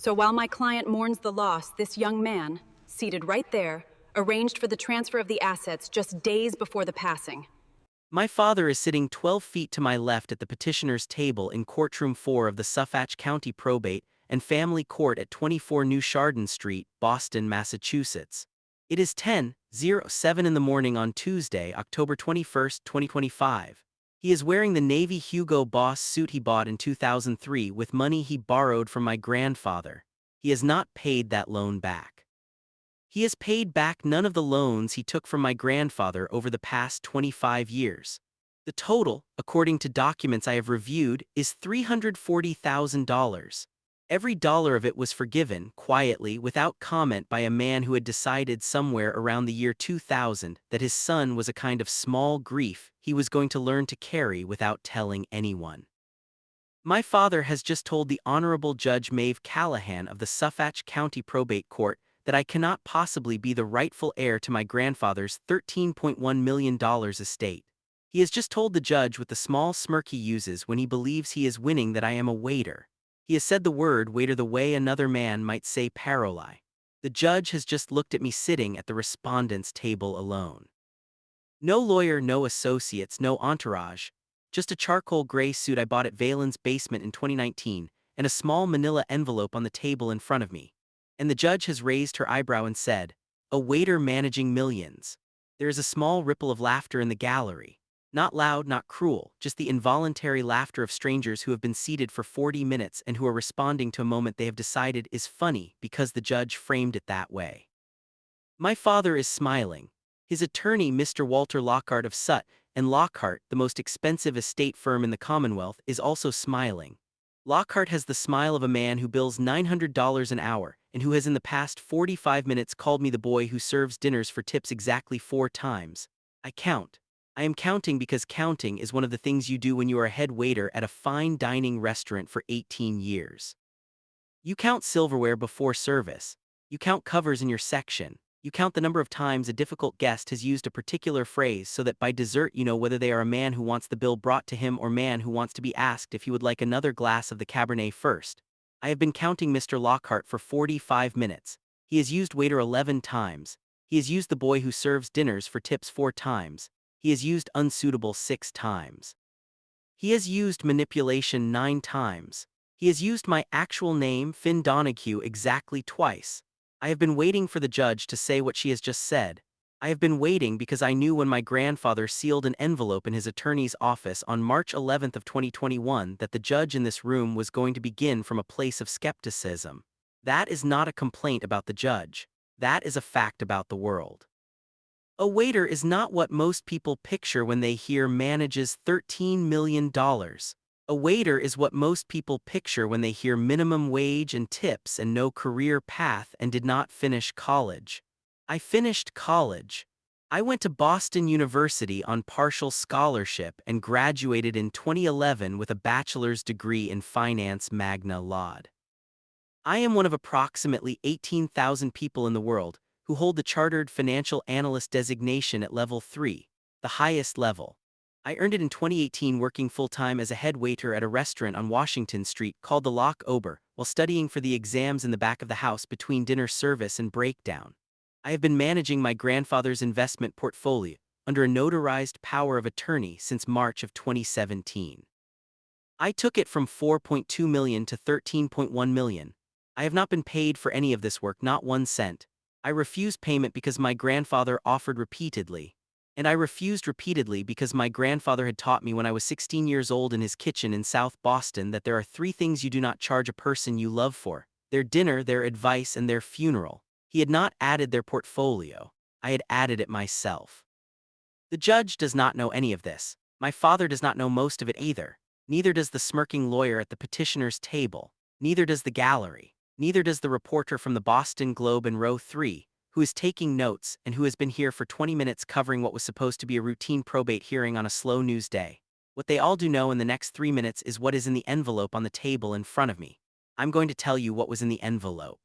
So while my client mourns the loss, this young man, seated right there, arranged for the transfer of the assets just days before the passing. My father is sitting 12 feet to my left at the petitioner's table in courtroom 4 of the Suffolk County Probate and Family Court at 24 New Chardon Street, Boston, Massachusetts. It is 10:07 in the morning on Tuesday, October 21, 2025. He is wearing the Navy Hugo Boss suit he bought in 2003 with money he borrowed from my grandfather. He has not paid that loan back. He has paid back none of the loans he took from my grandfather over the past 25 years. The total, according to documents I have reviewed, is $340,000. Every dollar of it was forgiven, quietly, without comment by a man who had decided somewhere around the year 2000 that his son was a kind of small grief he was going to learn to carry without telling anyone. My father has just told the Honorable Judge Maeve Callahan of the Suffolk County Probate Court that I cannot possibly be the rightful heir to my grandfather's $13.1 million estate. He has just told the judge with the small smirk he uses when he believes he is winning that I am a waiter. He has said the word waiter the way another man might say paroli. The judge has just looked at me sitting at the respondent's table alone. No lawyer, no associates, no entourage. Just a charcoal gray suit I bought at Valen's basement in 2019, and a small manila envelope on the table in front of me. And the judge has raised her eyebrow and said, "A waiter managing millions." There is a small ripple of laughter in the gallery. Not loud, not cruel, just the involuntary laughter of strangers who have been seated for 40 minutes and who are responding to a moment they have decided is funny because the judge framed it that way. My father is smiling. His attorney, Mr. Walter Lockhart of Sutt and Lockhart, the most expensive estate firm in the Commonwealth, is also smiling. Lockhart has the smile of a man who bills $900 an hour and who has in the past 45 minutes called me the boy who serves dinners for tips exactly 4 times. I count. I am counting because counting is one of the things you do when you are a head waiter at a fine dining restaurant for 18 years. You count silverware before service. You count covers in your section. You count the number of times a difficult guest has used a particular phrase so that by dessert you know whether they are a man who wants the bill brought to him or man who wants to be asked if he would like another glass of the Cabernet first. I have been counting Mr. Lockhart for 45 minutes. He has used waiter 11 times. He has used the boy who serves dinners for tips 4 times. He has used unsuitable 6 times. He has used manipulation 9 times. He has used my actual name, Finn Donaghue, exactly twice. I have been waiting for the judge to say what she has just said. I have been waiting because I knew when my grandfather sealed an envelope in his attorney's office on March 11th of 2021 that the judge in this room was going to begin from a place of skepticism. That is not a complaint about the judge. That is a fact about the world. A waiter is not what most people picture when they hear manages $13 million. A waiter is what most people picture when they hear minimum wage and tips and no career path and did not finish college. I finished college. I went to Boston University on partial scholarship and graduated in 2011 with a bachelor's degree in finance magna laude. I am one of approximately 18,000 people in the world who hold the Chartered Financial Analyst designation at level 3, the highest level. I earned it in 2018 working full-time as a head waiter at a restaurant on Washington Street called the Loch Ober while studying for the exams in the back of the house between dinner service and breakdown. I have been managing my grandfather's investment portfolio under a notarized power of attorney since March of 2017. I took it from $4.2 million to $13.1 million. I have not been paid for any of this work, not 1 cent. I refused payment because my grandfather offered repeatedly. And I refused repeatedly because my grandfather had taught me when I was 16 years old in his kitchen in South Boston that there are 3 things you do not charge a person you love for: their dinner, their advice, and their funeral. He had not added their portfolio. I had added it myself. The judge does not know any of this. My father does not know most of it either. Neither does the smirking lawyer at the petitioner's table. Neither does the gallery. Neither does the reporter from the Boston Globe in row 3, who is taking notes and who has been here for 20 minutes covering what was supposed to be a routine probate hearing on a slow news day. What they all do know in the next 3 minutes is what is in the envelope on the table in front of me. I'm going to tell you what was in the envelope.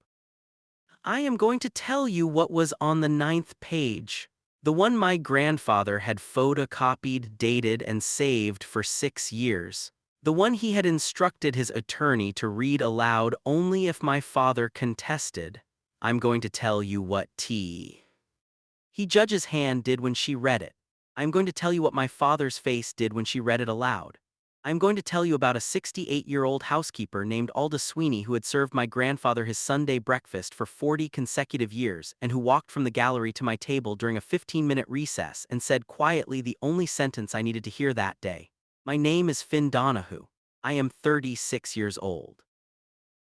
I am going to tell you what was on the 9th page. The one my grandfather had photocopied, dated, and saved for 6 years. The one he had instructed his attorney to read aloud only if my father contested. I'm going to tell you what he judge's hand did when she read it. I'm going to tell you what my father's face did when she read it aloud. I'm going to tell you about a 68-year-old housekeeper named Alda Sweeney who had served my grandfather his Sunday breakfast for 40 consecutive years and who walked from the gallery to my table during a 15-minute recess and said quietly the only sentence I needed to hear that day. My name is Finn Donaghue. I am 36 years old.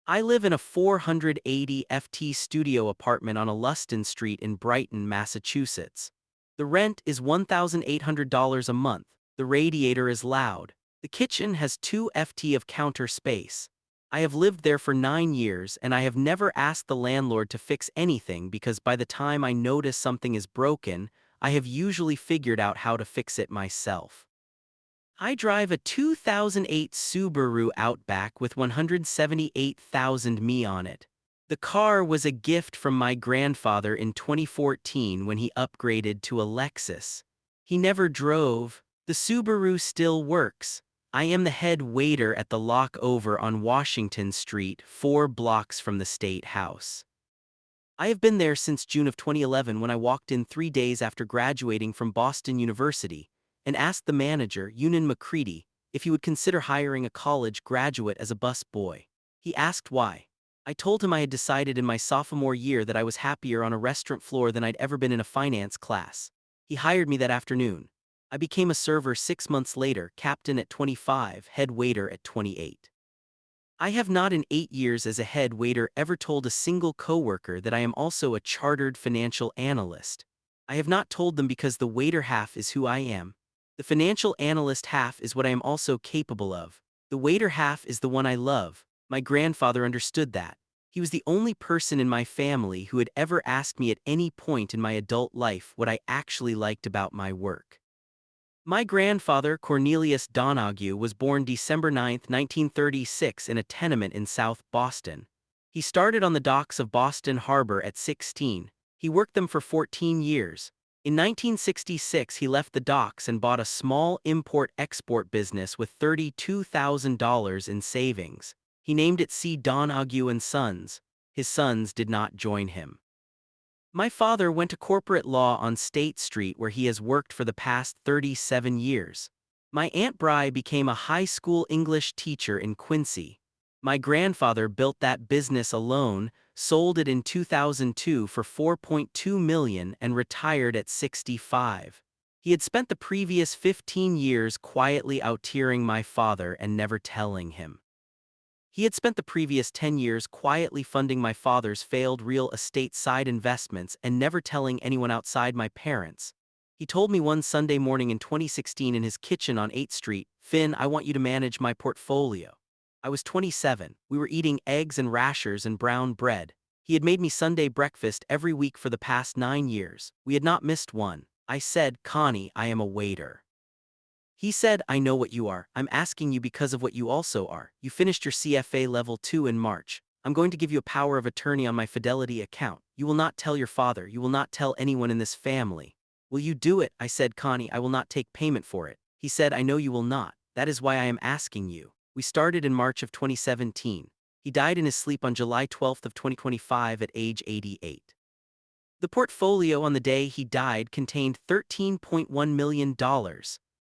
I live in a 480 FT studio apartment on a Luston Street in Brighton, Massachusetts. The rent is $1,800 a month. The radiator is loud. The kitchen has 2 FT of counter space. I have lived there for 9 years and I have never asked the landlord to fix anything because by the time I notice something is broken, I have usually figured out how to fix it myself. I drive a 2008 Subaru Outback with 178,000 mi on it. The car was a gift from my grandfather in 2014 when he upgraded to a Lexus. He never drove. The Subaru still works. I am the head waiter at the Lock Over on Washington Street, 4 blocks from the State House. I have been there since June of 2011 when I walked in 3 days after graduating from Boston University and asked the manager, Ewan McCready, if he would consider hiring a college graduate as a bus boy. He asked why. I told him I had decided in my sophomore year that I was happier on a restaurant floor than I'd ever been in a finance class. He hired me that afternoon. I became a server 6 months later, captain at 25, head waiter at 28. I have not in 8 years as a head waiter ever told a single coworker that I am also a chartered financial analyst. I have not told them because the waiter half is who I am. The financial analyst half is what I am also capable of. The waiter half is the one I love. My grandfather understood that. He was the only person in my family who had ever asked me at any point in my adult life what I actually liked about my work. My grandfather, Cornelius Donaghue, was born December 9, 1936 in a tenement in South Boston. He started on the docks of Boston Harbor at 16. He worked them for 14 years. In 1966 he left the docks and bought a small import-export business with $32,000 in savings. He named it C. Donaghue & Sons. His sons did not join him. My father went to corporate law on State Street where he has worked for the past 37 years. My Aunt Bri became a high school English teacher in Quincy. My grandfather built that business alone, sold it in 2002 for $4.2 million and retired at 65. He had spent the previous 15 years quietly out-tiering my father and never telling him. He had spent the previous 10 years quietly funding my father's failed real estate side investments and never telling anyone outside my parents. He told me one Sunday morning in 2016 in his kitchen on 8th Street, "Finn, I want you to manage my portfolio." I was 27. We were eating eggs and rashers and brown bread. He had made me Sunday breakfast every week for the past 9 years. We had not missed one. I said, "Connie, I am a waiter." He said, "I know what you are. I'm asking you because of what you also are. You finished your CFA Level 2 in March. I'm going to give you a power of attorney on my Fidelity account. You will not tell your father. You will not tell anyone in this family. Will you do it?" I said, "Connie, I will not take payment for it." He said, "I know you will not. That is why I am asking you." We started in March of 2017. He died in his sleep on July 12 of 2025 at age 88. The portfolio on the day he died contained $13.1 million.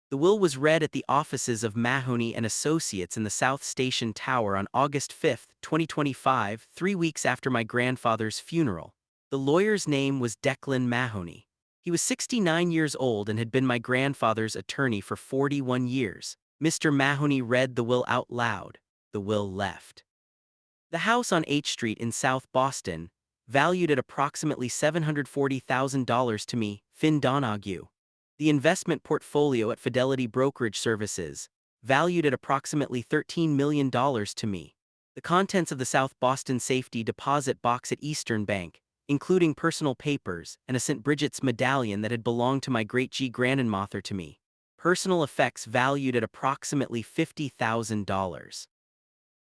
The will was read at the offices of Mahoney and Associates in the South Station Tower on August 5, 2025, 3 weeks after my grandfather's funeral. The lawyer's name was Declan Mahoney. He was 69 years old and had been my grandfather's attorney for 41 years. Mr. Mahoney read the will out loud. The will left the house on H Street in South Boston, valued at approximately $740,000 to me, Finn Donaghue. The investment portfolio at Fidelity Brokerage Services, valued at approximately $13 million to me. The contents of the South Boston Safety Deposit Box at Eastern Bank, including personal papers and a St. Bridget's medallion that had belonged to my great-grandmother to me. Personal effects valued at approximately $50,000.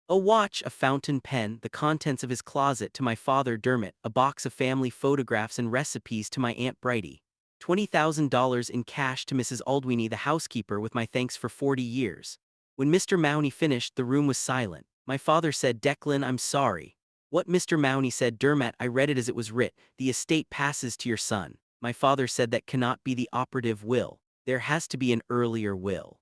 A watch, a fountain pen, the contents of his closet to my father Dermot, a box of family photographs and recipes to my Aunt Bridie. $20,000 in cash to Mrs. Aldwini, the housekeeper, with my thanks for 40 years. When Mr. Mahoney finished, the room was silent. My father said, "Declan, I'm sorry." "What?" Mr. Mahoney said. "Dermot, I read it as it was writ. The estate passes to your son." My father said, "That cannot be the operative will. There has to be an earlier will."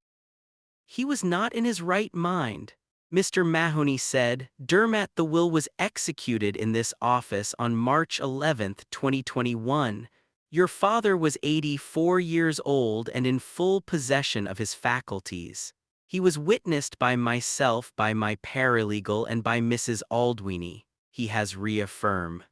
He was not in his right mind. Mr. Mahoney said, "Dermot, the will was executed in this office on March 11th, 2021. Your father was 84 years old and in full possession of his faculties. He was witnessed by myself, by my paralegal, and by Mrs. Aldwini. He has reaffirmed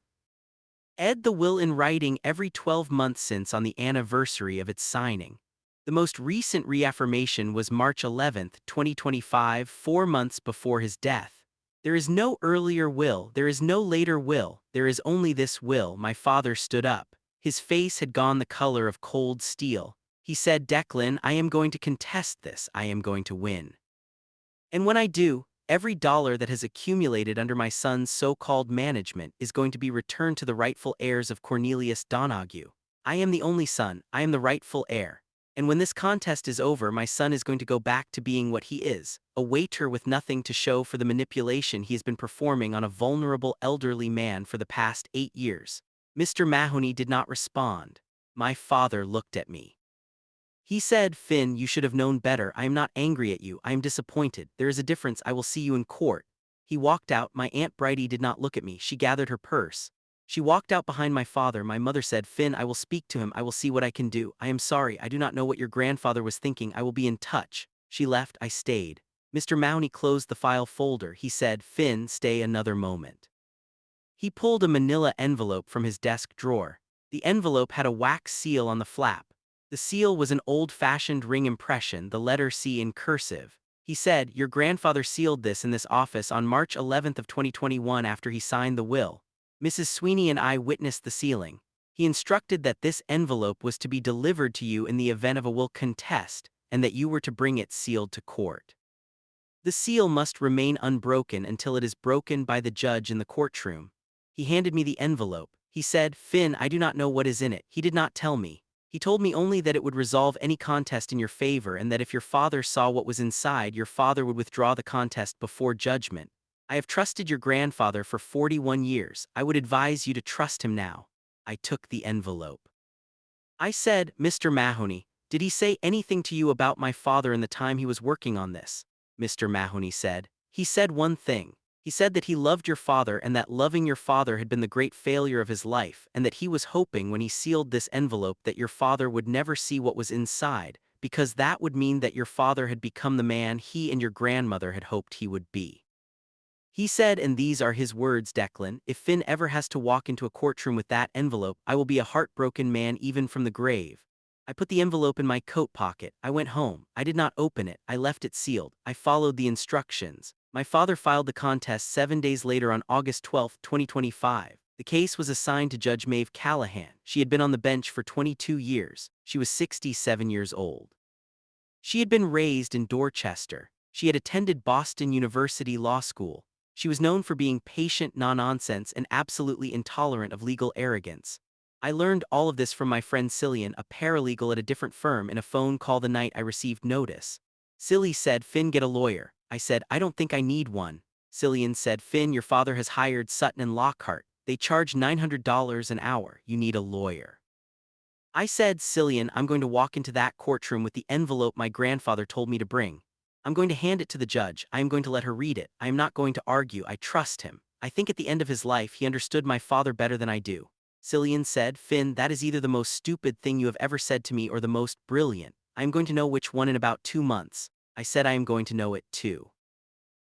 the will in writing every 12 months since on the anniversary of its signing. The most recent reaffirmation was March 11th, 2025, 4 months before his death. There is no earlier will, there is no later will, there is only this will." My father stood up. His face had gone the color of cold steel. He said, "Declan, I am going to contest this. I am going to win. And when I do, every dollar that has accumulated under my son's so-called management is going to be returned to the rightful heirs of Cornelius Donaghue. I am the only son, I am the rightful heir. And when this contest is over, my son is going to go back to being what he is, a waiter with nothing to show for the manipulation he has been performing on a vulnerable elderly man for the past 8 years." Mr. Mahoney did not respond. My father looked at me. He said, "Finn, you should have known better. I am not angry at you. I am disappointed. There is a difference. I will see you in court." He walked out. My Aunt Bridie did not look at me. She gathered her purse. She walked out behind my father. My mother said, "Finn, I will speak to him. I will see what I can do. I am sorry. I do not know what your grandfather was thinking. I will be in touch." She left. I stayed. Mr. Mahoney closed the file folder. He said, "Finn, stay another moment." He pulled a manila envelope from his desk drawer. The envelope had a wax seal on the flap. The seal was an old-fashioned ring impression, the letter C in cursive. He said, "Your grandfather sealed this in this office on March 11th of 2021 after he signed the will. Mrs. Sweeney and I witnessed the sealing. He instructed that this envelope was to be delivered to you in the event of a will contest, and that you were to bring it sealed to court. The seal must remain unbroken until it is broken by the judge in the courtroom." He handed me the envelope. He said, "Finn, I do not know what is in it." He did not tell me. He told me only that it would resolve any contest in your favor and that if your father saw what was inside, your father would withdraw the contest before judgment. "I have trusted your grandfather for 41 years. I would advise you to trust him now." I took the envelope. I said, "Mr. Mahoney, did he say anything to you about my father in the time he was working on this?" Mr. Mahoney said, "He said one thing. He said that he loved your father and that loving your father had been the great failure of his life and that he was hoping when he sealed this envelope that your father would never see what was inside, because that would mean that your father had become the man he and your grandmother had hoped he would be." He said, and these are his words, "Declan, if Finn ever has to walk into a courtroom with that envelope, I will be a heartbroken man even from the grave." I put the envelope in my coat pocket. I went home. I did not open it. I left it sealed. I followed the instructions. My father filed the contest 7 days later on August 12, 2025. The case was assigned to Judge Maeve Callahan. She had been on the bench for 22 years. She was 67 years old. She had been raised in Dorchester. She had attended Boston University Law School. She was known for being patient, no-nonsense, and absolutely intolerant of legal arrogance. I learned all of this from my friend Cillian, a paralegal at a different firm, in a phone call the night I received notice. Cilly said, "Finn, get a lawyer." I said, "I don't think I need one." Cillian said, "Finn, your father has hired Sutton and Lockhart. They charge $900 an hour. You need a lawyer." I said, "Cillian, I'm going to walk into that courtroom with the envelope my grandfather told me to bring. I'm going to hand it to the judge. I am going to let her read it. I am not going to argue. I trust him. I think at the end of his life he understood my father better than I do." Cillian said, "Finn, that is either the most stupid thing you have ever said to me or the most brilliant. I am going to know which one in about 2 months." I said, "I am going to know it too."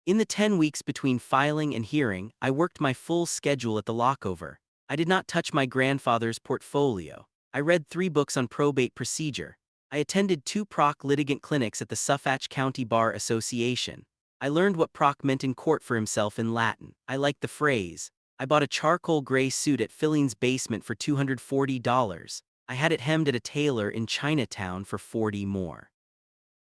In the 10 weeks between filing and hearing, I worked my full schedule at the lockover. I did not touch my grandfather's portfolio. I read 3 books on probate procedure. I attended 2 proc litigant clinics at the Suffolk County Bar Association. I learned what proc meant in court for himself in Latin. I liked the phrase. I bought a charcoal gray suit at Filling's basement for $240. I had it hemmed at a tailor in Chinatown for 40 more.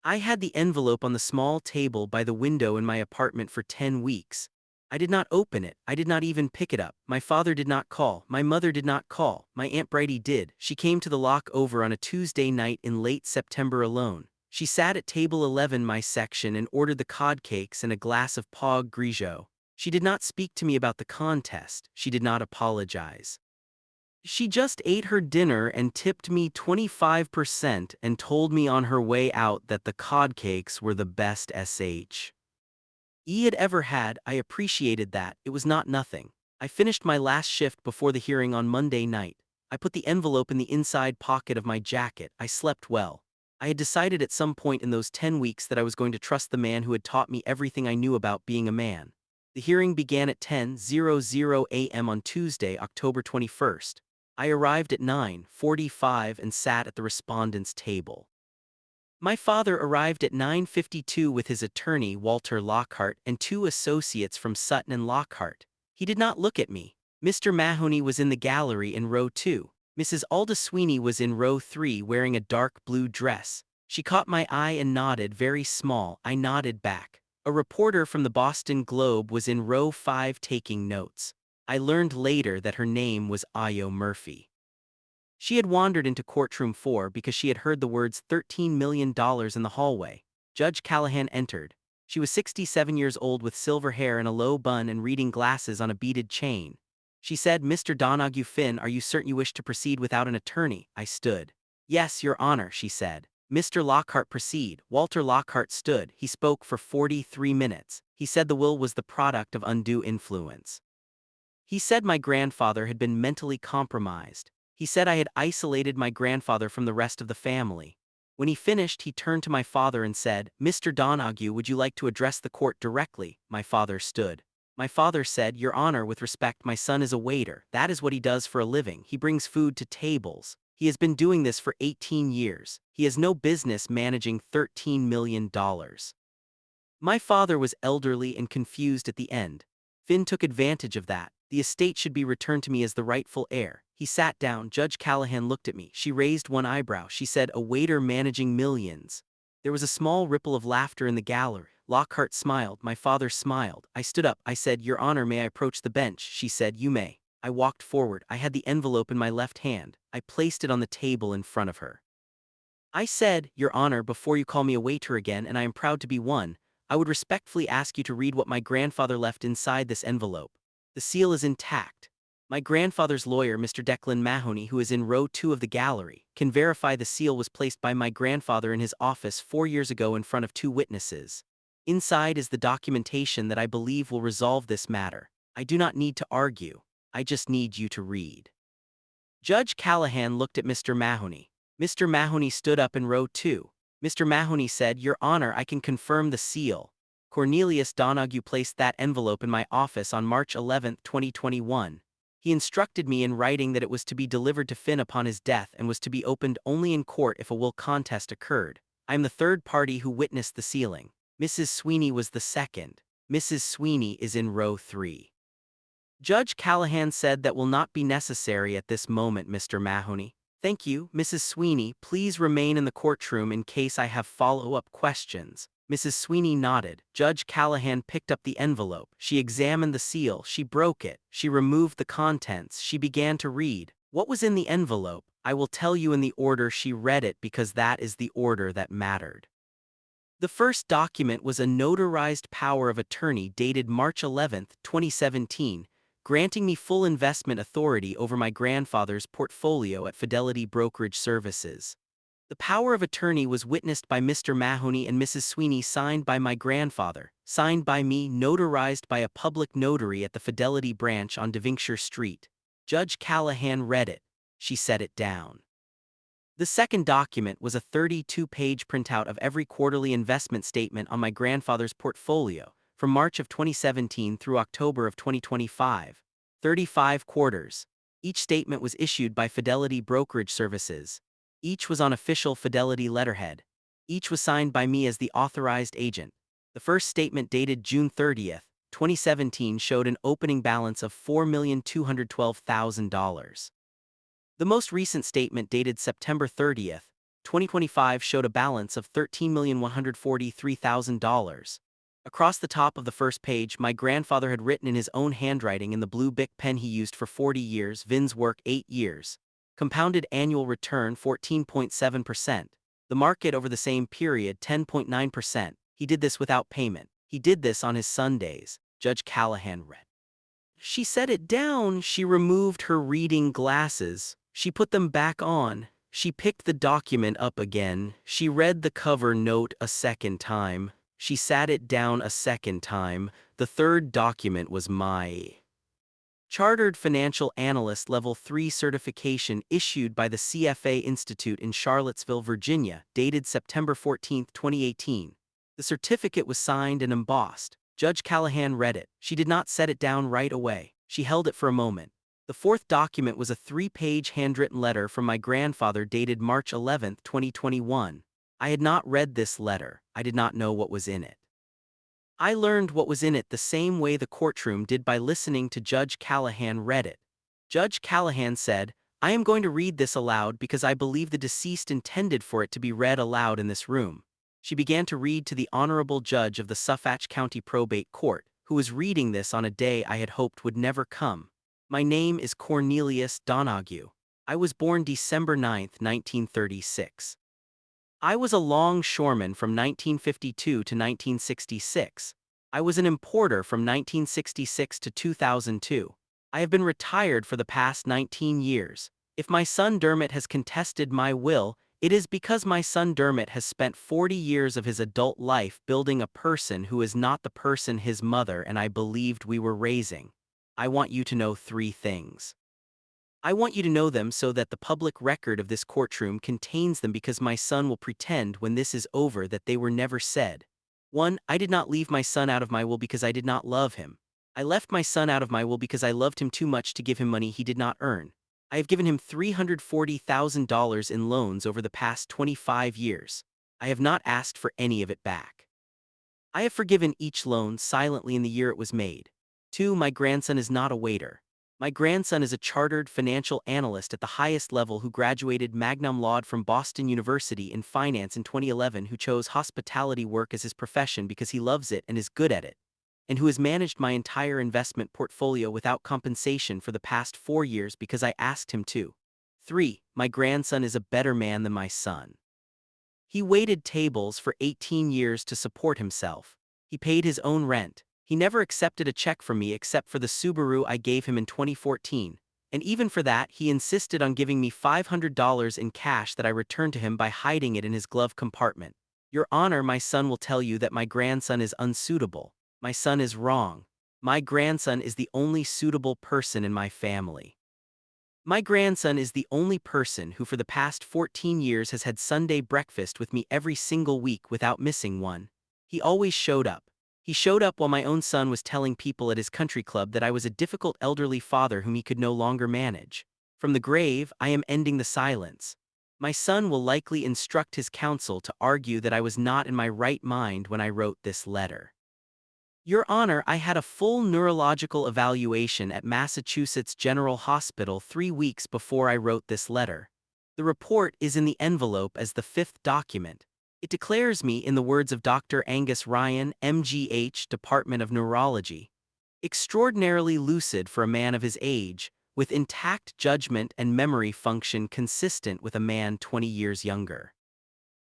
I had the envelope on the small table by the window in my apartment for 10 weeks. I did not open it. I did not even pick it up. My father did not call. My mother did not call. My Aunt Bridie did. She came to the lock over on a Tuesday night in late September alone. She sat at table 11, my section, and ordered the cod cakes and a glass of Pog Grigio. She did not speak to me about the contest. She did not apologize. She just ate her dinner and tipped me 25% and told me on her way out that the cod cakes were the best he had ever had. I appreciated that. It was not nothing. I finished my last shift before the hearing on Monday night. I put the envelope in the inside pocket of my jacket. I slept well. I had decided at some point in those 10 weeks that I was going to trust the man who had taught me everything I knew about being a man. The hearing began at 10:00 a.m. on Tuesday, October 21st. I arrived at 9:45 and sat at the respondent's table. My father arrived at 9:52 with his attorney, Walter Lockhart, and 2 associates from Sutton and Lockhart. He did not look at me. Mr. Mahoney was in the gallery in row 2. Mrs. Alda Sweeney was in row 3 wearing a dark blue dress. She caught my eye and nodded, very small. I nodded back. A reporter from the Boston Globe was in row 5 taking notes. I learned later that her name was Ayo Murphy. She had wandered into courtroom 4 because she had heard the words $13 million in the hallway. Judge Callahan entered. She was 67 years old with silver hair and a low bun and reading glasses on a beaded chain. She said, "Mr. Donaghue, Finn, are you certain you wish to proceed without an attorney?" I stood. "Yes, Your Honor," she said. "Mr. Lockhart, proceed." Walter Lockhart stood. He spoke for 43 minutes. He said the will was the product of undue influence. He said my grandfather had been mentally compromised. He said I had isolated my grandfather from the rest of the family. When he finished, he turned to my father and said, "Mr. Donaghue, would you like to address the court directly?" My father stood. My father said, "Your Honor, with respect, my son is a waiter. That is what he does for a living. He brings food to tables. He has been doing this for 18 years. He has no business managing $13 million. My father was elderly and confused at the end. Finn took advantage of that. The estate should be returned to me as the rightful heir. He sat down. Judge Callahan looked at me. She raised one eyebrow. She said, "A waiter managing millions." There was a small ripple of laughter in the gallery. Lockhart smiled. My father smiled. I stood up. I said, "Your Honor, may I approach the bench?" She said, "You may." I walked forward. I had the envelope in my left hand. I placed it on the table in front of her. I said, "Your Honor, before you call me a waiter again, and I am proud to be one, I would respectfully ask you to read what my grandfather left inside this envelope. The seal is intact. My grandfather's lawyer, Mr. Declan Mahoney, who is in row 2 of the gallery, can verify the seal was placed by my grandfather in his office 4 years ago in front of 2 witnesses. Inside is the documentation that I believe will resolve this matter. I do not need to argue. I just need you to read." Judge Callahan looked at Mr. Mahoney. Mr. Mahoney stood up in row 2. Mr. Mahoney said, "Your Honor, I can confirm the seal. Cornelius Donaghue placed that envelope in my office on March 11, 2021. He instructed me in writing that it was to be delivered to Finn upon his death and was to be opened only in court if a will contest occurred. I am the third party who witnessed the sealing. Mrs. Sweeney was the second. Mrs. Sweeney is in row 3. Judge Callahan said that will not be necessary at this moment, Mr. Mahoney. Thank you, Mrs. Sweeney. Please remain in the courtroom in case I have follow-up questions. Mrs. Sweeney nodded. Judge Callahan picked up the envelope. She examined the seal. She broke it. She removed the contents. She began to read. What was in the envelope? I will tell you in the order she read it because that is the order that mattered. The first document was a notarized power of attorney dated March 11, 2017, granting me full investment authority over my grandfather's portfolio at Fidelity Brokerage Services. The power of attorney was witnessed by Mr. Mahoney and Mrs. Sweeney, signed by my grandfather, signed by me, notarized by a public notary at the Fidelity branch on Devonshire Street. Judge Callahan read it. She set it down. The second document was a 32-page printout of every quarterly investment statement on my grandfather's portfolio, from March of 2017 through October of 2025. 35 quarters. Each statement was issued by Fidelity Brokerage Services. Each was on official Fidelity letterhead. Each was signed by me as the authorized agent. The first statement dated June 30, 2017 showed an opening balance of $4,212,000. The most recent statement dated September 30, 2025 showed a balance of $13,143,000. Across the top of the first page, my grandfather had written in his own handwriting in the blue Bic pen he used for 40 years, Vin's work 8 years. Compounded annual return 14.7%. The market over the same period 10.9%. He did this without payment. He did this on his Sundays, Judge Callahan read. She set it down. She removed her reading glasses. She put them back on. She picked the document up again. She read the cover note a second time. She sat it down a second time. The third document was my Chartered Financial Analyst Level 3 certification issued by the CFA Institute in Charlottesville, Virginia, dated September 14, 2018. The certificate was signed and embossed. Judge Callahan read it. She did not set it down right away. She held it for a moment. The fourth document was a 3-page handwritten letter from my grandfather dated March 11, 2021. I had not read this letter. I did not know what was in it. I learned what was in it the same way the courtroom did by listening to Judge Callahan read it. Judge Callahan said, "I am going to read this aloud because I believe the deceased intended for it to be read aloud in this room." She began to read to the Honorable Judge of the Suffolk County Probate Court, who was reading this on a day I had hoped would never come. My name is Cornelius Donaghue. I was born December 9, 1936. I was a longshoreman from 1952 to 1966. I was an importer from 1966 to 2002. I have been retired for the past 19 years. If my son Dermot has contested my will, it is because my son Dermot has spent 40 years of his adult life building a person who is not the person his mother and I believed we were raising. I want you to know 3 things. I want you to know them so that the public record of this courtroom contains them because my son will pretend when this is over that they were never said. 1. I did not leave my son out of my will because I did not love him. I left my son out of my will because I loved him too much to give him money he did not earn. I have given him $340,000 in loans over the past 25 years. I have not asked for any of it back. I have forgiven each loan silently in the year it was made. 2. My grandson is not a waiter. My grandson is a chartered financial analyst at the highest level who graduated magna cum laude from Boston University in finance in 2011, who chose hospitality work as his profession because he loves it and is good at it, and who has managed my entire investment portfolio without compensation for the past 4 years because I asked him to. 3. My grandson is a better man than my son. He waited tables for 18 years to support himself. He paid his own rent. He never accepted a check from me except for the Subaru I gave him in 2014, and even for that he insisted on giving me $500 in cash that I returned to him by hiding it in his glove compartment. Your Honor, my son will tell you that my grandson is unsuitable. My son is wrong. My grandson is the only suitable person in my family. My grandson is the only person who for the past 14 years has had Sunday breakfast with me every single week without missing one. He always showed up. He showed up while my own son was telling people at his country club that I was a difficult elderly father whom he could no longer manage. From the grave, I am ending the silence. My son will likely instruct his counsel to argue that I was not in my right mind when I wrote this letter. Your Honor, I had a full neurological evaluation at Massachusetts General Hospital 3 weeks before I wrote this letter. The report is in the envelope as the 5th document. It declares me, in the words of Dr. Angus Ryan, MGH, Department of Neurology, extraordinarily lucid for a man of his age, with intact judgment and memory function consistent with a man 20 years younger.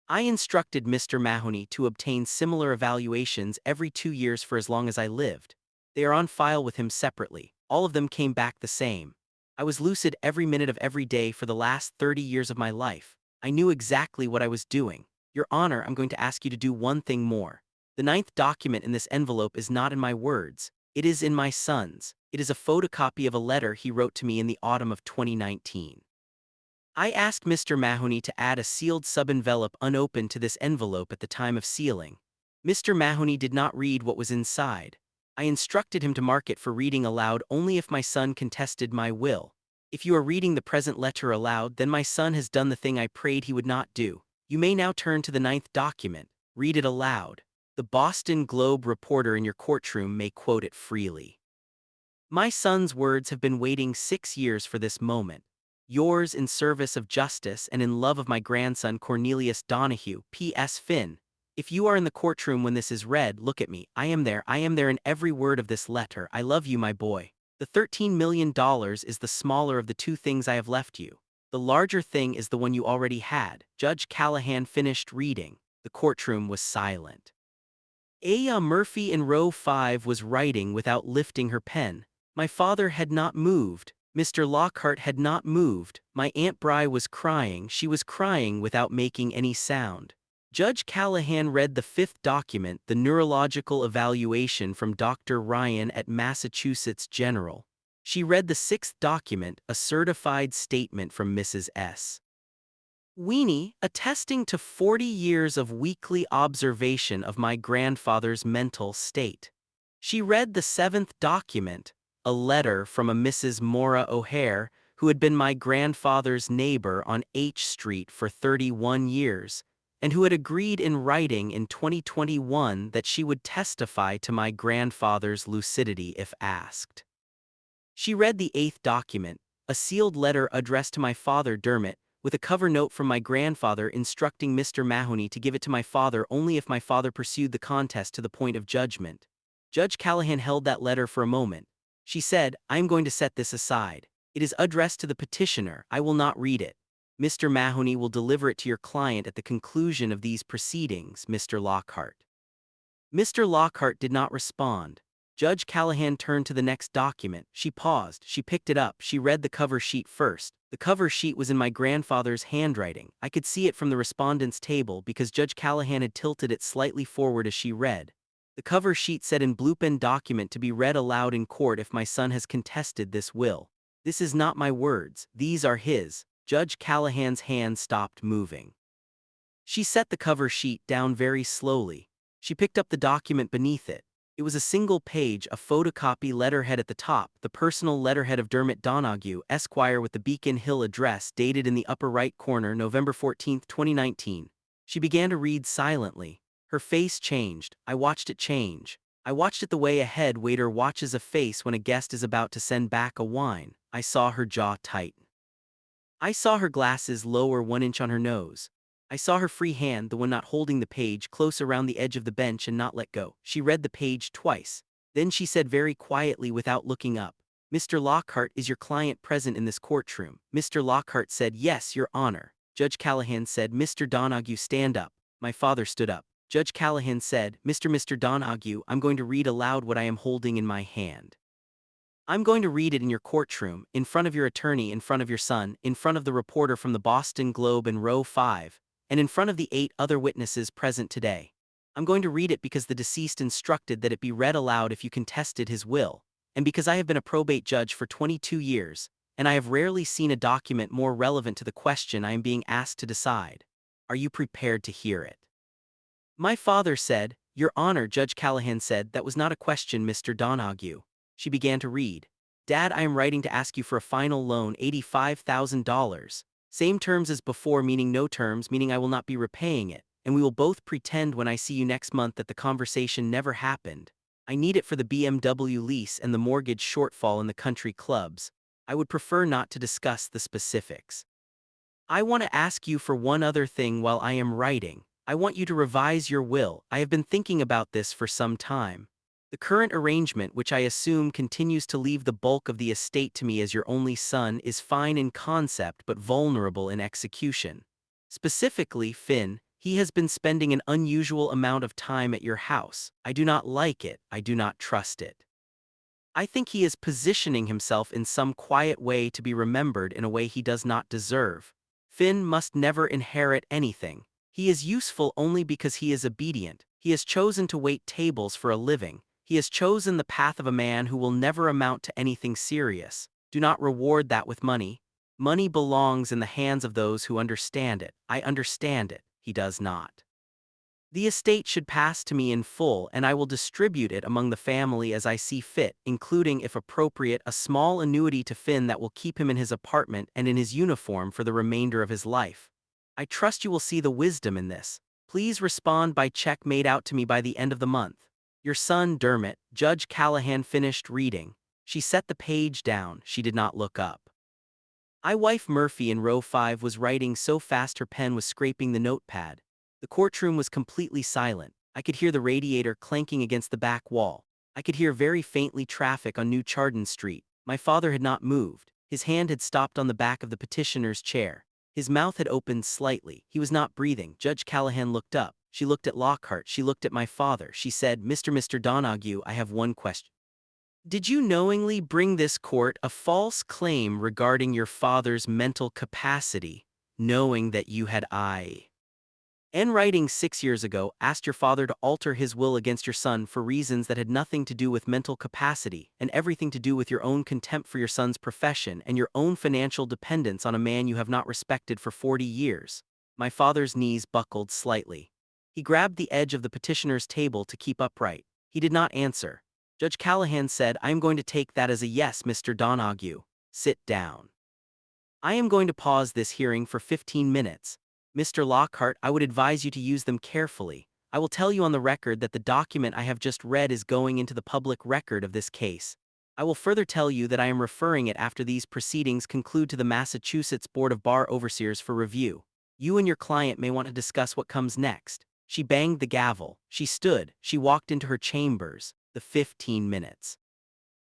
I instructed Mr. Mahoney to obtain similar evaluations every 2 years for as long as I lived. They are on file with him separately. All of them came back the same. I was lucid every minute of every day for the last 30 years of my life. I knew exactly what I was doing. Your Honor, I'm going to ask you to do one thing more. The 9th document in this envelope is not in my words. It is in my son's. It is a photocopy of a letter he wrote to me in the autumn of 2019. I asked Mr. Mahoney to add a sealed sub-envelope unopened to this envelope at the time of sealing. Mr. Mahoney did not read what was inside. I instructed him to mark it for reading aloud only if my son contested my will. If you are reading the present letter aloud, then my son has done the thing I prayed he would not do. You may now turn to the 9th document. Read it aloud. The Boston Globe reporter in your courtroom may quote it freely. My son's words have been waiting 6 years for this moment. Yours in service of justice and in love of my grandson Cornelius Donaghue, P.S. Finn. If you are in the courtroom when this is read, look at me. I am there in every word of this letter. I love you, my boy. The $13 million is the smaller of the 2 things I have left you. The larger thing is the one you already had. Judge Callahan finished reading. The courtroom was silent. Aya Murphy in row 5 was writing without lifting her pen. My father had not moved. Mr. Lockhart had not moved. My Aunt Bry was crying. She was crying without making any sound. Judge Callahan read the 5th document, the neurological evaluation from Dr. Ryan at Massachusetts General. She read the 6th document, a certified statement from Mrs. S. Weenie, attesting to 40 years of weekly observation of my grandfather's mental state. She read the 7th document, a letter from a Mrs. Mora O'Hare, who had been my grandfather's neighbor on H Street for 31 years, and who had agreed in writing in 2021 that she would testify to my grandfather's lucidity if asked. She read the 8th document, a sealed letter addressed to my father Dermot, with a cover note from my grandfather instructing Mr. Mahoney to give it to my father only if my father pursued the contest to the point of judgment. Judge Callahan held that letter for a moment. She said, I am going to set this aside. It is addressed to the petitioner. I will not read it. Mr. Mahoney will deliver it to your client at the conclusion of these proceedings, Mr. Lockhart. Mr. Lockhart did not respond. Judge Callahan turned to the next document. She paused. She picked it up. She read the cover sheet first. The cover sheet was in my grandfather's handwriting. I could see it from the respondent's table because Judge Callahan had tilted it slightly forward as she read. The cover sheet said in blue pen document to be read aloud in court if my son has contested this will. This is not my words. These are his. Judge Callahan's hand stopped moving. She set the cover sheet down very slowly. She picked up the document beneath it. It was a single page, a photocopy letterhead at the top, the personal letterhead of Dermot Donaghue, Esquire, with the Beacon Hill address, dated in the upper right corner, November 14, 2019. She began to read silently. Her face changed. I watched it change. I watched it the way a head waiter watches a face when a guest is about to send back a wine. I saw her jaw tighten. I saw her glasses lower 1 inch on her nose. I saw her free hand, the one not holding the page, close around the edge of the bench and not let go. She read the page twice. Then she said very quietly without looking up, Mr. Lockhart, is your client present in this courtroom? Mr. Lockhart said, yes, Your Honor. Judge Callahan said, Mr. Donaghue, stand up. My father stood up. Judge Callahan said, Mr. Donaghue, I'm going to read aloud what I am holding in my hand. I'm going to read it in your courtroom, in front of your attorney, in front of your son, in front of the reporter from the Boston Globe in row 5, and in front of the 8 other witnesses present today. I'm going to read it because the deceased instructed that it be read aloud if you contested his will, and because I have been a probate judge for 22 years, and I have rarely seen a document more relevant to the question I am being asked to decide. Are you prepared to hear it? My father said, Your Honor. Judge Callahan said, that was not a question, Mr. Donaghue. She began to read. Dad, I am writing to ask you for a final loan, $85,000. Same terms as before, meaning no terms, meaning I will not be repaying it, and we will both pretend when I see you next month that the conversation never happened. I need it for the BMW lease and the mortgage shortfall in the country clubs. I would prefer not to discuss the specifics. I want to ask you for one other thing while I am writing. I want you to revise your will. I have been thinking about this for some time. The current arrangement, which I assume continues to leave the bulk of the estate to me as your only son, is fine in concept but vulnerable in execution. Specifically, Finn, he has been spending an unusual amount of time at your house. I do not like it. I do not trust it. I think he is positioning himself in some quiet way to be remembered in a way he does not deserve. Finn must never inherit anything. He is useful only because he is obedient. He has chosen to wait tables for a living. He has chosen the path of a man who will never amount to anything serious. Do not reward that with money. Money belongs in the hands of those who understand it. I understand it. He does not. The estate should pass to me in full, and I will distribute it among the family as I see fit, including, if appropriate, a small annuity to Finn that will keep him in his apartment and in his uniform for the remainder of his life. I trust you will see the wisdom in this. Please respond by check made out to me by the end of the month. Your son, Dermot. Judge Callahan finished reading. She set the page down. She did not look up. Wife Murphy in row 5 was writing so fast her pen was scraping the notepad. The courtroom was completely silent. I could hear the radiator clanking against the back wall. I could hear very faintly traffic on New Chardon Street. My father had not moved. His hand had stopped on the back of the petitioner's chair. His mouth had opened slightly. He was not breathing. Judge Callahan looked up. She looked at Lockhart. She looked at my father. She said, Mr. Donaghue, I have one question. Did you knowingly bring this court a false claim regarding your father's mental capacity, knowing that you had in writing 6 years ago, asked your father to alter his will against your son for reasons that had nothing to do with mental capacity and everything to do with your own contempt for your son's profession and your own financial dependence on a man you have not respected for 40 years? My father's knees buckled slightly. He grabbed the edge of the petitioner's table to keep upright. He did not answer. Judge Callahan said, I am going to take that as a yes, Mr. Donaghue. Sit down. I am going to pause this hearing for 15 minutes. Mr. Lockhart, I would advise you to use them carefully. I will tell you on the record that the document I have just read is going into the public record of this case. I will further tell you that I am referring it after these proceedings conclude to the Massachusetts Board of Bar Overseers for review. You and your client may want to discuss what comes next. She banged the gavel. She stood. She walked into her chambers. The 15 minutes.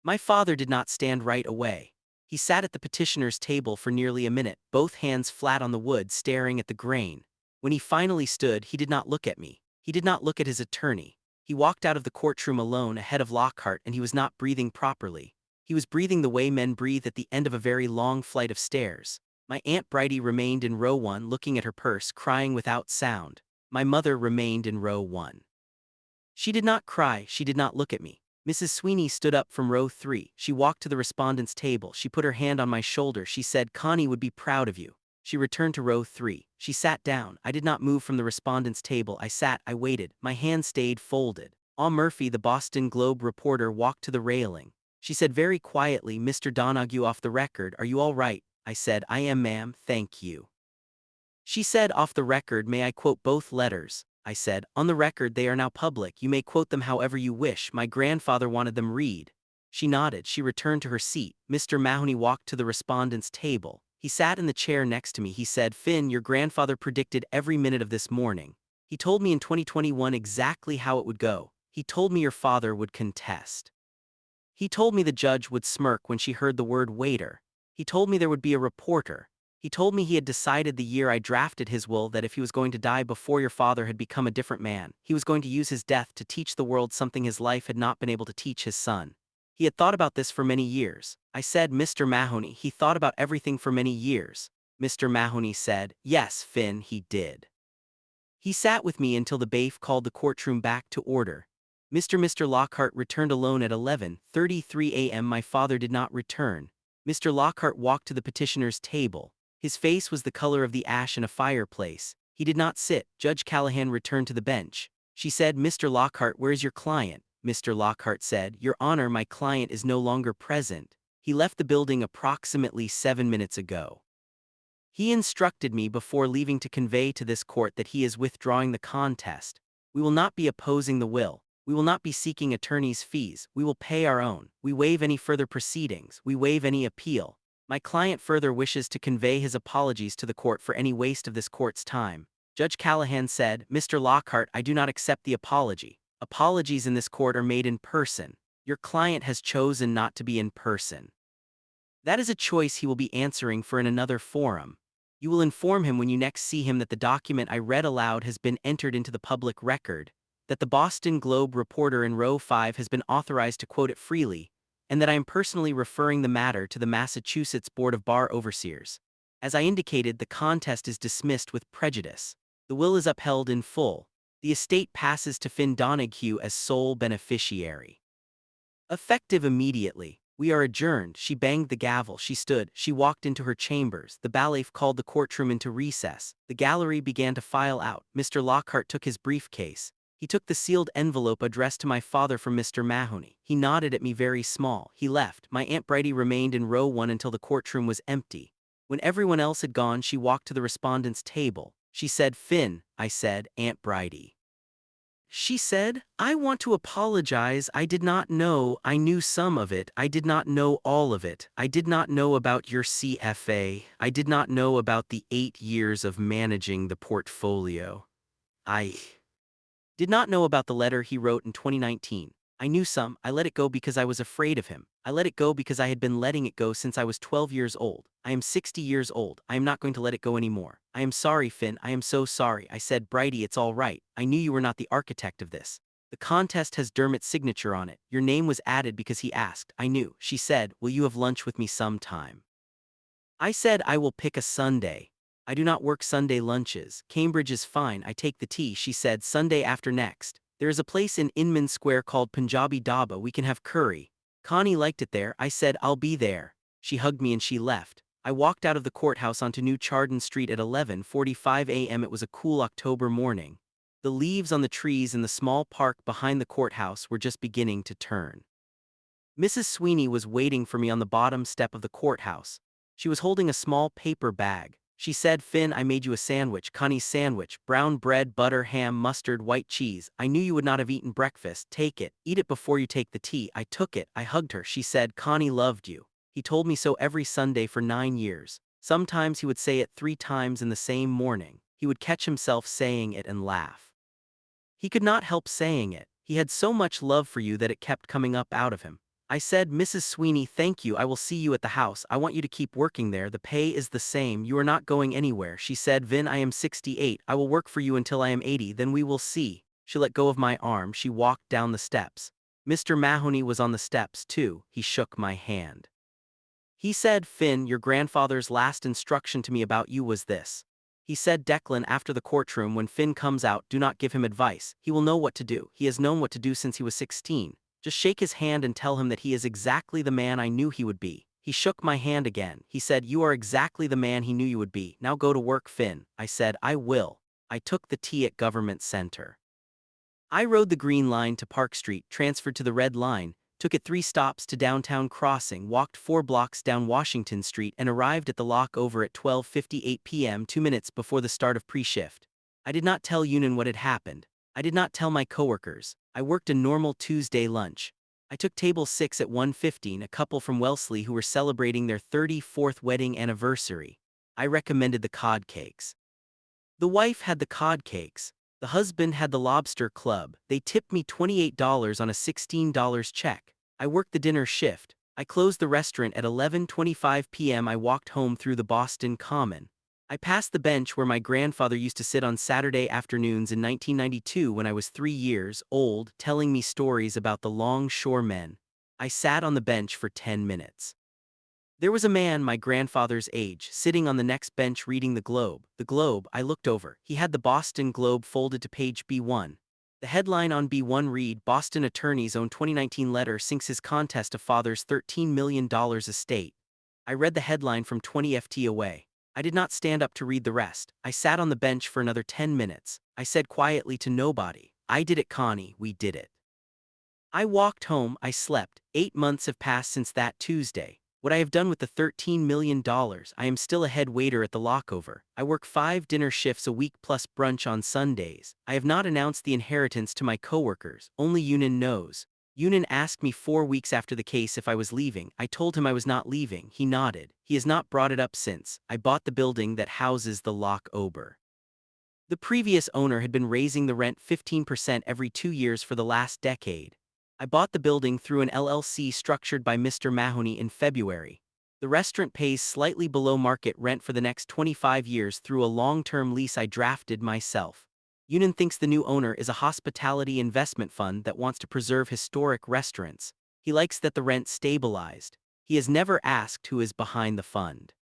My father did not stand right away. He sat at the petitioner's table for nearly a minute, both hands flat on the wood, staring at the grain. When he finally stood, he did not look at me. He did not look at his attorney. He walked out of the courtroom alone ahead of Lockhart, and he was not breathing properly. He was breathing the way men breathe at the end of a very long flight of stairs. My Aunt Bridie remained in row 1 looking at her purse, crying without sound. My mother remained in row 1. She did not cry, she did not look at me. Mrs. Sweeney stood up from row 3. She walked to the respondent's table. She put her hand on my shoulder. She said, Connie would be proud of you. She returned to row 3. She sat down. I did not move from the respondent's table. I sat, I waited. My hand stayed folded. Murphy, the Boston Globe reporter, walked to the railing. She said very quietly, Mr. Donaghue, off the record, are you all right? I said, I am, ma'am, thank you. She said, off the record, may I quote both letters? I said, on the record they are now public, you may quote them however you wish, my grandfather wanted them read. She nodded. She returned to her seat. Mr. Mahoney walked to the respondent's table. He sat in the chair next to me. He said, Finn, your grandfather predicted every minute of this morning. He told me in 2021 exactly how it would go. He told me your father would contest. He told me the judge would smirk when she heard the word waiter. He told me there would be a reporter. He told me he had decided the year I drafted his will that if he was going to die before your father had become a different man, he was going to use his death to teach the world something his life had not been able to teach his son. He had thought about this for many years. I said, Mr. Mahoney, he thought about everything for many years. Mr. Mahoney said, yes, Finn, he did. He sat with me until the bailiff called the courtroom back to order. Mr. Lockhart returned alone at 11:33 a.m. My father did not return. Mr. Lockhart walked to the petitioner's table. His face was the color of the ash in a fireplace. He did not sit. Judge Callahan returned to the bench. She said, Mr. Lockhart, where is your client? Mr. Lockhart said, Your Honor, my client is no longer present. He left the building approximately 7 minutes ago. He instructed me before leaving to convey to this court that he is withdrawing the contest. We will not be opposing the will. We will not be seeking attorney's fees. We will pay our own. We waive any further proceedings. We waive any appeal. My client further wishes to convey his apologies to the court for any waste of this court's time. Judge Callahan said, Mr. Lockhart, I do not accept the apology. Apologies in this court are made in person. Your client has chosen not to be in person. That is a choice he will be answering for in another forum. You will inform him when you next see him that the document I read aloud has been entered into the public record, that the Boston Globe reporter in row 5 has been authorized to quote it freely, and that I am personally referring the matter to the Massachusetts Board of Bar Overseers. As I indicated, the contest is dismissed with prejudice. The will is upheld in full. The estate passes to Finn Donaghue as sole beneficiary. Effective immediately. We are adjourned. She banged the gavel. She stood. She walked into her chambers. The bailiff called the courtroom into recess. The gallery began to file out. Mr. Lockhart took his briefcase. He took the sealed envelope addressed to my father from Mr. Mahoney. He nodded at me very small. He left. My Aunt Bridie remained in row 1 until the courtroom was empty. When everyone else had gone, she walked to the respondent's table. She said, Finn. I said, Aunt Bridie. She said, I want to apologize. I did not know. I knew some of it. I did not know all of it. I did not know about your CFA. I did not know about the 8 years of managing the portfolio. I did not know about the letter he wrote in 2019. I knew some. I let it go because I was afraid of him. I let it go because I had been letting it go since I was 12 years old. I am 60 years old. I am not going to let it go anymore. I am sorry, Finn. I am so sorry. I said, Brighty, it's all right. I knew you were not the architect of this. The contest has Dermot's signature on it. Your name was added because he asked. I knew. She said, will you have lunch with me sometime? I said, I will pick a Sunday. I do not work Sunday lunches. Cambridge is fine. I take the tea. She said, Sunday after next. There is a place in Inman Square called Punjabi Dhaba. We can have curry. Connie liked it there. I said, I'll be there. She hugged me and she left. I walked out of the courthouse onto New Chardon Street at 11:45 a.m. It was a cool October morning. The leaves on the trees in the small park behind the courthouse were just beginning to turn. Mrs. Sweeney was waiting for me on the bottom step of the courthouse. She was holding a small paper bag. She said, Finn, I made you a sandwich, Connie's sandwich, brown bread, butter, ham, mustard, white cheese. I knew you would not have eaten breakfast. Take it. Eat it before you take the tea. I took it. I hugged her. She said, Connie loved you. He told me so every Sunday for 9 years. Sometimes he would say it 3 times in the same morning. He would catch himself saying it and laugh. He could not help saying it. He had so much love for you that it kept coming up out of him. I said, Mrs. Sweeney, thank you. I will see you at the house. I want you to keep working there. The pay is the same. You are not going anywhere. She said, Vin, I am 68. I will work for you until I am 80. Then we will see. She let go of my arm. She walked down the steps. Mr. Mahoney was on the steps, too. He shook my hand. He said, Finn, your grandfather's last instruction to me about you was this. He said, Declan, after the courtroom, when Finn comes out, do not give him advice. He will know what to do. He has known what to do since he was 16. Just shake his hand and tell him that he is exactly the man I knew he would be. He shook my hand again. He said, you are exactly the man he knew you would be. Now go to work, Finn. I said, I will. I took the tea at Government Center. I rode the Green Line to Park Street, transferred to the Red Line, took it 3 stops to Downtown Crossing, walked 4 blocks down Washington Street, and arrived at the lock over at 12:58 p.m., 2 minutes before the start of pre-shift. I did not tell Yunan what had happened. I did not tell my coworkers. I worked a normal Tuesday lunch. I took table 6 at 1:15, a couple from Wellesley who were celebrating their 34th wedding anniversary. I recommended the cod cakes. The wife had the cod cakes. The husband had the lobster club. They tipped me $28 on a $16 check. I worked the dinner shift. I closed the restaurant at 11:25 p.m. I walked home through the Boston Common. I passed the bench where my grandfather used to sit on Saturday afternoons in 1992 when I was 3 years old, telling me stories about the longshoremen. I sat on the bench for 10 minutes. There was a man my grandfather's age sitting on the next bench reading the Globe. The Globe, I looked over. He had the Boston Globe folded to page B1. The headline on B1 read, Boston attorney's own 2019 letter sinks his contest to father's $13 million estate. I read the headline from 20 ft away. I did not stand up to read the rest. I sat on the bench for another 10 minutes. I said quietly to nobody, I did it, Connie, we did it. I walked home, I slept. 8 months have passed since that Tuesday. What I have done with the $13 million, I am still a head waiter at the Lockover. I work 5 dinner shifts a week plus brunch on Sundays. I have not announced the inheritance to my coworkers, only Yunan knows. Yunan asked me 4 weeks after the case if I was leaving. I told him I was not leaving. He nodded. He has not brought it up since. I bought the building that houses the Lockover. The previous owner had been raising the rent 15% every 2 years for the last decade. I bought the building through an LLC structured by Mr. Mahoney in February. The restaurant pays slightly below market rent for the next 25 years through a long-term lease I drafted myself. Yunan thinks the new owner is a hospitality investment fund that wants to preserve historic restaurants. He likes that the rent stabilized. He has never asked who is behind the fund.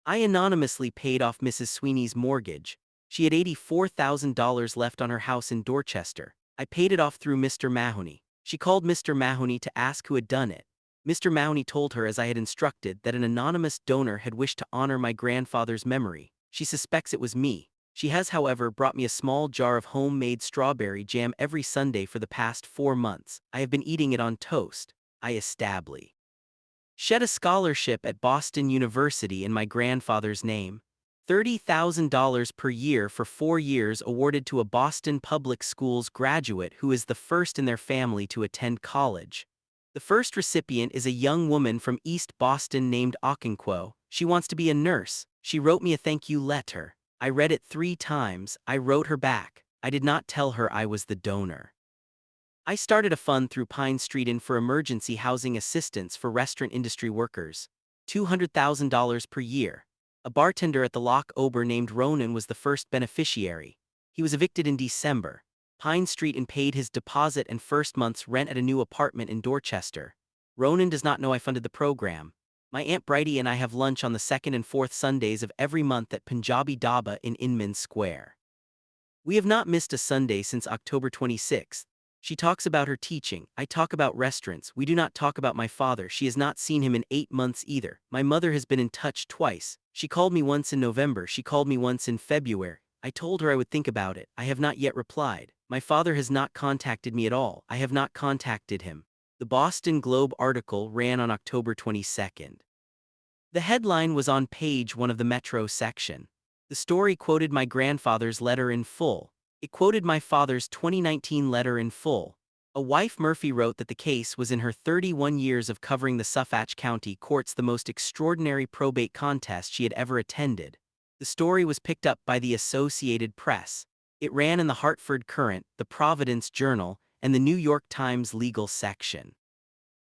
I anonymously paid off Mrs. Sweeney's mortgage. She had $84,000 left on her house in Dorchester. I paid it off through Mr. Mahoney. She called Mr. Mahoney to ask who had done it. Mr. Mahoney told her, as I had instructed, that an anonymous donor had wished to honor my grandfather's memory. She suspects it was me. She has, however, brought me a small jar of homemade strawberry jam every Sunday for the past 4 months. I have been eating it on toast. I established a scholarship at Boston University in my grandfather's name. $30,000 per year for 4 years awarded to a Boston Public Schools graduate who is the first in their family to attend college. The first recipient is a young woman from East Boston named Okonkwo. She wants to be a nurse. She wrote me a thank you letter. I read it 3 times. I wrote her back. I did not tell her I was the donor. I started a fund through Pine Street Inn for emergency housing assistance for restaurant industry workers. $200,000 per year. A bartender at the Loch Ober named Ronan was the first beneficiary. He was evicted in December. Pine Street Inn paid his deposit and first month's rent at a new apartment in Dorchester. Ronan does not know I funded the program. My Aunt Bridie and I have lunch on the second and fourth Sundays of every month at Punjabi Dhaba in Inman Square. We have not missed a Sunday since October 26th. She talks about her teaching. I talk about restaurants. We do not talk about my father. She has not seen him in 8 months either. My mother has been in touch twice. She called me once in November. She called me once in February. I told her I would think about it. I have not yet replied. My father has not contacted me at all. I have not contacted him. The Boston Globe article ran on October 22nd. The headline was on page 1 of the Metro section. The story quoted my grandfather's letter in full. It quoted my father's 2019 letter in full. A wife Murphy wrote that the case was in her 31 years of covering the Suffolk County courts the most extraordinary probate contest she had ever attended. The story was picked up by the Associated Press. It ran in the Hartford Courant, the Providence Journal, and the New York Times legal section.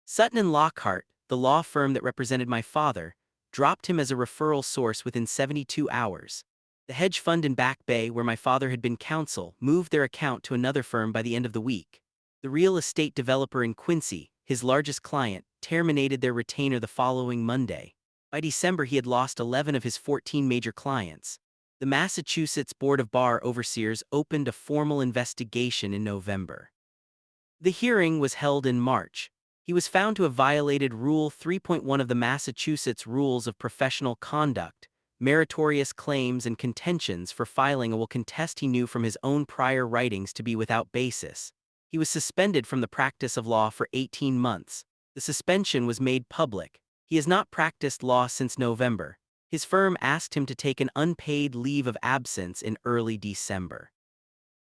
Sutton and Lockhart, the law firm that represented my father, dropped him as a referral source within 72 hours. The hedge fund in Back Bay, where my father had been counsel, moved their account to another firm by the end of the week. The real estate developer in Quincy, his largest client, terminated their retainer the following Monday. By December, he had lost 11 of his 14 major clients. The Massachusetts Board of Bar Overseers opened a formal investigation in November. The hearing was held in March. He was found to have violated Rule 3.1 of the Massachusetts Rules of Professional Conduct, meritorious claims and contentions for filing a will contest he knew from his own prior writings to be without basis. He was suspended from the practice of law for 18 months. The suspension was made public. He has not practiced law since November. His firm asked him to take an unpaid leave of absence in early December.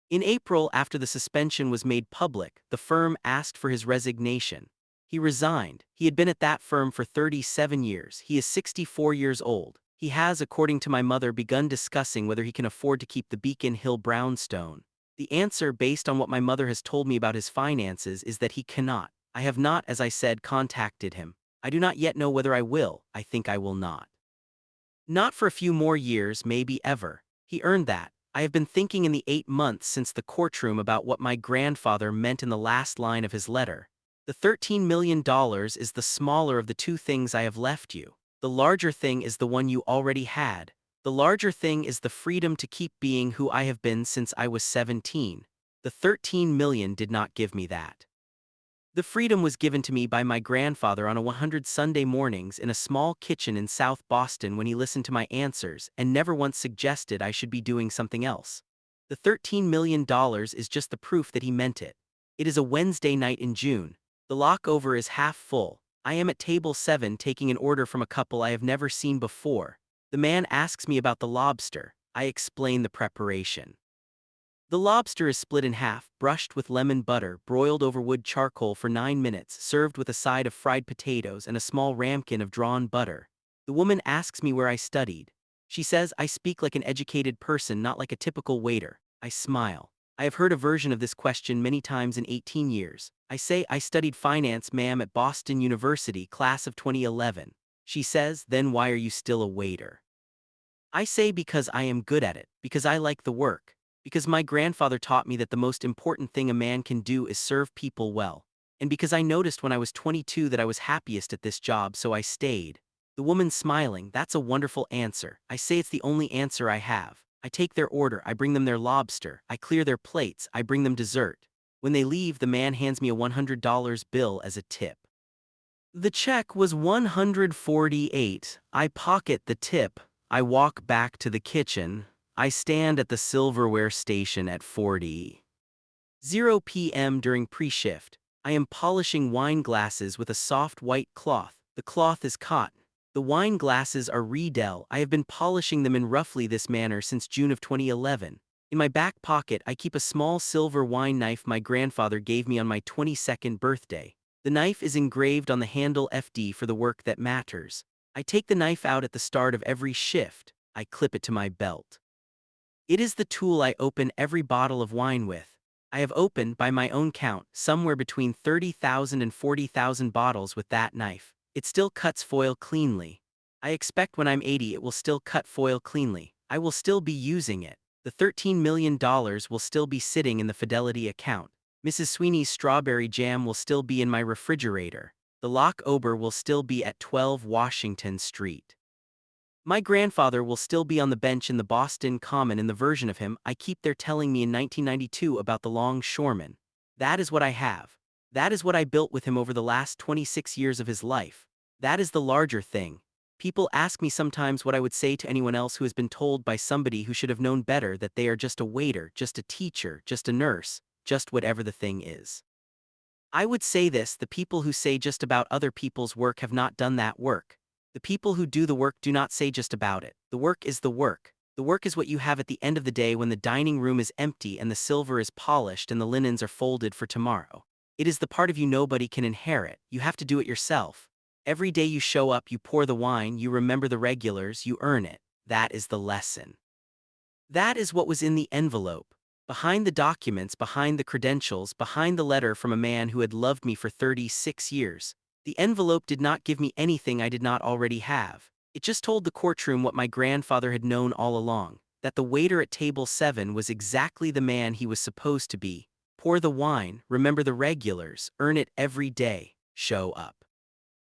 In April, after the suspension was made public, the firm asked for his resignation. He resigned. He had been at that firm for 37 years. He is 64 years old. He has, according to my mother, begun discussing whether he can afford to keep the Beacon Hill brownstone. The answer, based on what my mother has told me about his finances, is that he cannot. I have not, as I said, contacted him. I do not yet know whether I will. I think I will not. Not for a few more years, maybe ever. He earned that. I have been thinking in the 8 months since the courtroom about what my grandfather meant in the last line of his letter. The $13 million is the smaller of the two things I have left you. The larger thing is the one you already had. The larger thing is the freedom to keep being who I have been since I was 17. The $13 million did not give me that. The freedom was given to me by my grandfather on a 100 Sunday mornings in a small kitchen in South Boston when he listened to my answers and never once suggested I should be doing something else. The $13 million is just the proof that he meant it. It is a Wednesday night in June. The Loch Over is half full. I am at table 7 taking an order from a couple I have never seen before. The man asks me about the lobster. I explain the preparation. The lobster is split in half, brushed with lemon butter, broiled over wood charcoal for 9 minutes, served with a side of fried potatoes and a small ramekin of drawn butter. The woman asks me where I studied. She says I speak like an educated person, not like a typical waiter. I smile. I have heard a version of this question many times in 18 years. I say I studied finance, ma'am, at Boston University, class of 2011. She says, then why are you still a waiter? I say because I am good at it, because I like the work, because my grandfather taught me that the most important thing a man can do is serve people well, and because I noticed when I was 22 that I was happiest at this job, so I stayed. The woman smiling, that's a wonderful answer. I say it's the only answer I have. I take their order, I bring them their lobster, I clear their plates, I bring them dessert. When they leave, the man hands me a $100 bill as a tip. The check was $148. I pocket the tip. I walk back to the kitchen. I stand at the silverware station at 40:00 p.m. during pre-shift. I am polishing wine glasses with a soft white cloth. The cloth is cotton. The wine glasses are Riedel. I have been polishing them in roughly this manner since June of 2011. In my back pocket, I keep a small silver wine knife my grandfather gave me on my 22nd birthday. The knife is engraved on the handle FD for the work that matters. I take the knife out at the start of every shift. I clip it to my belt. It is the tool I open every bottle of wine with. I have opened, by my own count, somewhere between 30,000 and 40,000 bottles with that knife. It still cuts foil cleanly. I expect when I'm 80 it will still cut foil cleanly. I will still be using it. The $13 million will still be sitting in the Fidelity account. Mrs. Sweeney's strawberry jam will still be in my refrigerator. The Loch Ober will still be at 12 Washington Street. My grandfather will still be on the bench in the Boston Common in the version of him I keep there telling me in 1992 about the longshoreman. That is what I have. That is what I built with him over the last 26 years of his life. That is the larger thing. People ask me sometimes what I would say to anyone else who has been told by somebody who should have known better that they are just a waiter, just a teacher, just a nurse, just whatever the thing is. I would say this: the people who say just about other people's work have not done that work. The people who do the work do not say just about it. The work is the work. The work is what you have at the end of the day when the dining room is empty and the silver is polished and the linens are folded for tomorrow. It is the part of you nobody can inherit. You have to do it yourself. Every day you show up, you pour the wine, you remember the regulars, you earn it. That is the lesson. That is what was in the envelope. Behind the documents, behind the credentials, behind the letter from a man who had loved me for 36 years. The envelope did not give me anything I did not already have. It just told the courtroom what my grandfather had known all along, that the waiter at table 7 was exactly the man he was supposed to be. Pour the wine, remember the regulars, earn it every day, show up.